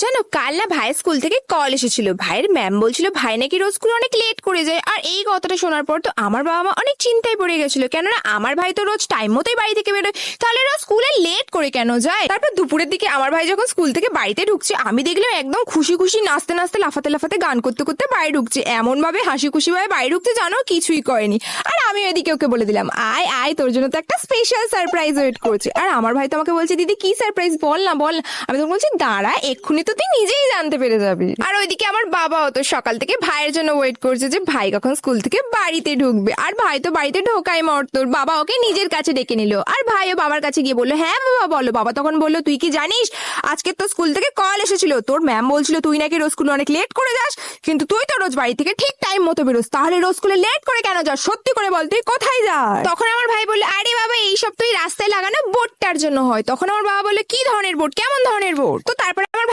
জানো, কাল না ভাইয়ের স্কুল থেকে কল এসেছিল। ভাইয়ের ম্যাম বলছিল ভাই নাকি রোজ স্কুলে অনেক লেট করে যায়। আর এই কথাটা শোনার পর তো আমার বাবা মা অনেক চিন্তায় পড়ে গেছিল, কেননা আমার ভাই তো রোজ টাইম মতোই বাড়ি থেকে বেরোয়, তাহলে রোজ স্কুলে লেট করে কেন যায়। তারপর দুপুরের দিকে আমার ভাই যখন স্কুল থেকে বাড়িতে ঢুকছে, আমি দেখলাম একদম খুশি খুশি নাচতে নাচতে লাফাতে লাফাতে গান করতে করতে বাড়ি ঢুকছে। এমন ভাবে হাসি খুশি ভাবে বাড়ি ঢুকছে জানো, কিছুই করেনি। আর আমি ওইদিকে ওকে বলে দিলাম, আয় আয়, তোর জন্য তো একটা স্পেশাল সারপ্রাইজ ওয়েট করছে। আর আমার ভাই তো আমাকে বলছে, দিদি কি সারপ্রাইজ, বল না বল। আমি তো বলছি, দাঁড়া, এক্ষুনি তো তুই নিজেই জানতে পেরে যাবি। আর ওইদিকে আমার বাবাও তো সকাল থেকে ভাইয়ের জন্য ওয়েট করছে যে ভাই কখন স্কুল থেকে বাড়িতে ঢুকবে। আর ভাই তো বাড়িতে ঢোকাই মর্তর, বাবা ওকে নিজের কাছে ডেকে নিল। আর ভাইও বাবার কাছে গিয়ে বললো, হ্যাঁ বাবা বলো। বাবা তখন বললো, তুই কি জানিস আজকে তো স্কুল থেকে কল এসেছিল, তোর ম্যাম বলছিল তুই নাকি রোজ স্কুলে অনেক লেট করে যাস, কিন্তু তুই তো রোজ বাড়ি থেকে ঠিক টাইম মতো বেরোস, তাহলে রোজ স্কুলে লেট করে কেন যাস, সত্যি করে বল তুই কোথায় যাস। তখন আমার ভাই বললো, আরে বাবা এইসব তুই রাস্তায় লাগানো বোর্ডটার জন্য হয়। তখন আমার বাবা বললো, কি ধরনের বোর্ড, কেমন ধরনের বোর্ড। তো তারপরে আমার